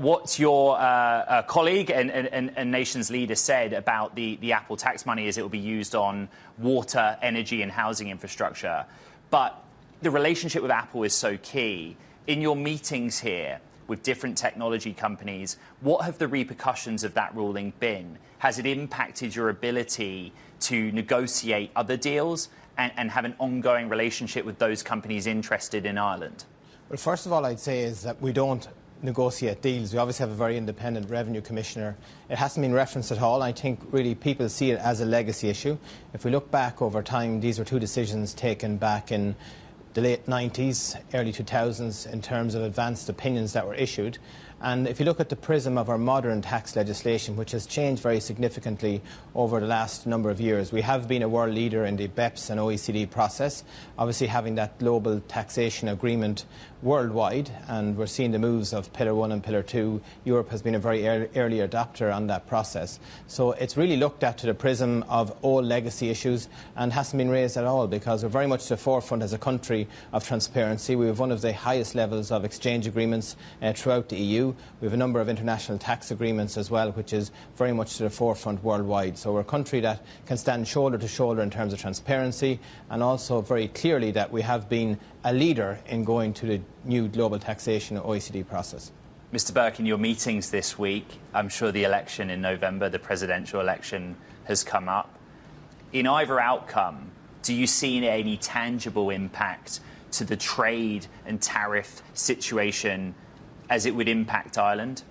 what your colleague and nation's leader said about the Apple tax money is it will be used on water, energy and housing infrastructure. But the relationship with Apple is so key. In your meetings here with different technology companies, what have the repercussions of that ruling been? Has it impacted your ability to negotiate other deals and have an ongoing relationship with those companies interested in Ireland? Well, first of all, I'd say is that we don't negotiate deals. We obviously have a very independent revenue commissioner. It hasn't been referenced at all. I think really people see it as a legacy issue. If we look back over time, these were two decisions taken back in the late 90s, early 2000s in terms of advanced opinions that were issued. And if you look at the prism of our modern tax legislation, which has changed very significantly over the last number of years, we have been a world leader in the BEPS and OECD process, obviously having that global taxation agreement worldwide, and we're seeing the moves of Pillar 1 and Pillar 2. Europe has been a very early adopter on that process. So it's really looked at to the prism of old legacy issues and hasn't been raised at all, because we're very much to the forefront as a country of transparency. We have one of the highest levels of exchange agreements throughout the EU. We have a number of international tax agreements as well, which is very much to the forefront worldwide. So we're a country that can stand shoulder to shoulder in terms of transparency, and also very clearly that we have been a leader in going to the new global taxation OECD process. Mr. Burke, in your meetings this week, I'm sure the election in November, the presidential election, has come up. In either outcome, do you see any tangible impact to the trade and tariff situation as it would impact Ireland?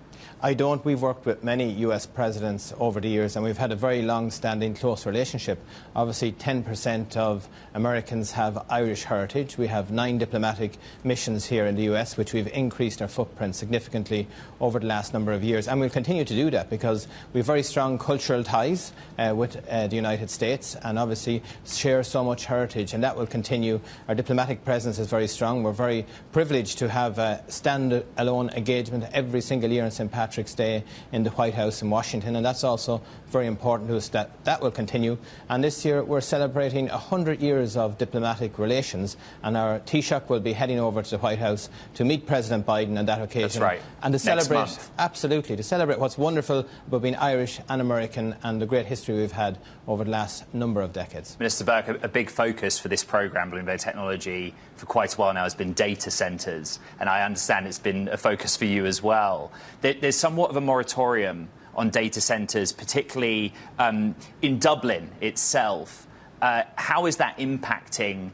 I don't. We've worked with many US presidents over the years, and we've had a very long-standing close relationship. Obviously, 10% of Americans have Irish heritage. We have 9 diplomatic missions here in the US, which we've increased our footprint significantly over the last number of years. And we'll continue to do that because we have very strong cultural ties with the United States, and obviously share so much heritage, and that will continue. Our diplomatic presence is very strong. We're very privileged to have a stand-alone engagement every single year in St. Patrick's Day in the White House in Washington, and that's also very important to us that will continue. And this year we're celebrating 100 years of diplomatic relations, and our Taoiseach will be heading over to the White House to meet President Biden on that occasion. That's right. And to celebrate, next month. Absolutely, to celebrate what's wonderful about being Irish and American and the great history we've had over the last number of decades. Minister Burke, a big focus for this programme, Bloomberg Technology, for quite a while now has been data centres, and I understand it's been a focus for you as well. There's somewhat of a moratorium on data centres, particularly in Dublin itself. How is that impacting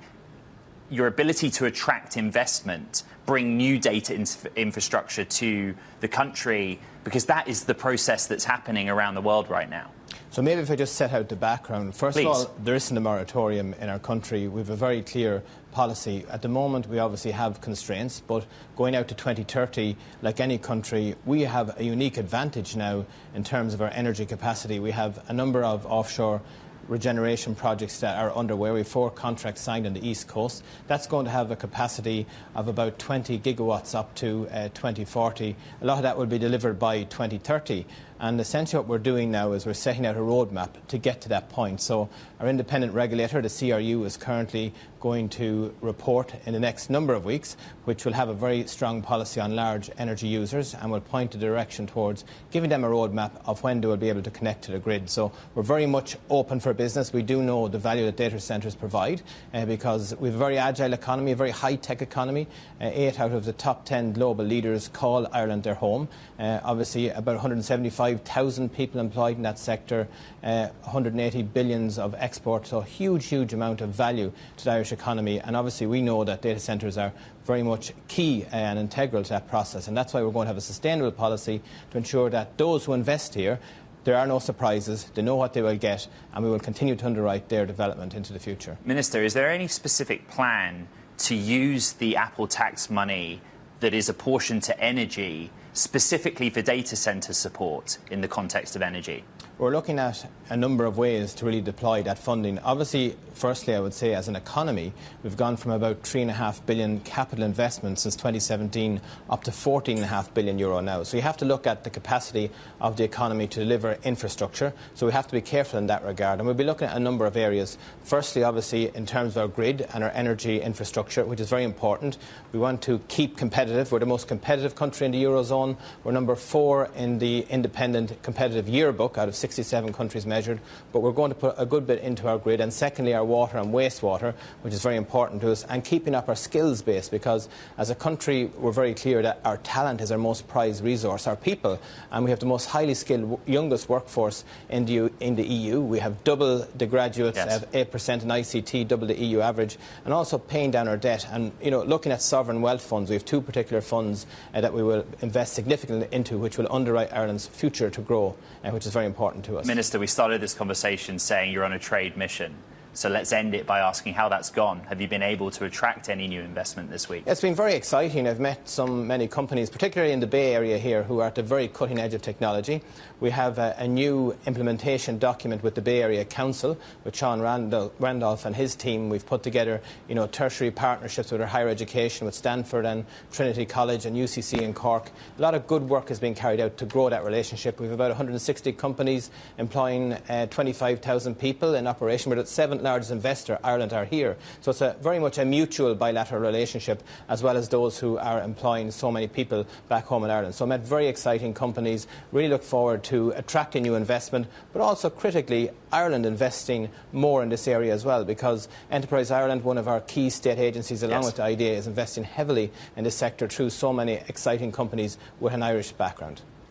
your ability to attract investment, bring new data infrastructure to the country? Because that is the process that's happening around the world right now. So maybe if I just set out the background. First Please. of all, there isn't a moratorium in our country. We have a very clear policy. At the moment, we obviously have constraints, but going out to 2030, like any country, we have a unique advantage now in terms of our energy capacity. We have a number of offshore regeneration projects that are underway. We have 4 contracts signed on the East Coast. That's going to have a capacity of about 20 gigawatts up to 2040. A lot of that will be delivered by 2030. And essentially what we're doing now is we're setting out a roadmap to get to that point. So our independent regulator, the CRU, is currently going to report in the next number of weeks, which will have a very strong policy on large energy users and will point the direction towards giving them a roadmap of when they will be able to connect to the grid. So we're very much open for business. We do know the value that data centres provide because we have a very agile economy, a very high-tech economy. 8 out of the top 10 global leaders call Ireland their home. Obviously, about 175,000 people employed in that sector, 180 billions of export, so huge, huge amount of value to the Irish economy. And obviously we know that data centres are very much key and integral to that process, and that's why we're going to have a sustainable policy to ensure that those who invest here, there are no surprises, they know what they will get, and we will continue to underwrite their development into the future. Minister, is there any specific plan to use the Apple tax money that is apportioned to energy specifically for data centre support in the context of energy? we're looking at a number of ways to really deploy that funding. Obviously, firstly, I would say as an economy, we've gone from about €3.5 billion capital investment since 2017 up to €14.5 billion now. So you have to look at the capacity of the economy to deliver infrastructure. So we have to be careful in that regard. And we'll be looking at a number of areas. Firstly, obviously, in terms of our grid and our energy infrastructure, which is very important. We want to keep competitive. We're the most competitive country in the Eurozone. We're number 4 in the independent competitive yearbook out of 67 countries measured. But we're going to put a good bit into our grid. And secondly, our water and wastewater, which is very important to us, and keeping up our skills base, because as a country, we're very clear that our talent is our most prized resource, our people. And we have the most highly skilled, youngest workforce in the EU. We have double the graduates, yes. 8% in ICT, double the EU average, and also paying down our debt. And, looking at sovereign wealth funds, we have 2 particular funds that we will invest significantly into, which will underwrite Ireland's future to grow, which is very important to us. Minister, we started this conversation saying you're on a trade mission. So let's end it by asking how that's gone. Have you been able to attract any new investment this week? It's been very exciting. I've met many companies, particularly in the Bay Area here, who are at the very cutting edge of technology. We have a new implementation document with the Bay Area Council, with Sean Randolph and his team. We've put together, tertiary partnerships with our higher education, with Stanford and Trinity College and UCC in Cork. A lot of good work has been carried out to grow that relationship. We have about 160 companies employing 25,000 people in operation. We're at 7th largest investor, Ireland, are here. So it's very much a mutual bilateral relationship, as well as those who are employing so many people back home in Ireland. So I met very exciting companies. Really look forward to attracting new investment, but also critically Ireland investing more in this area as well, because Enterprise Ireland, one of our key state agencies, along with the IDA, is investing heavily in this sector through so many exciting companies with an Irish background.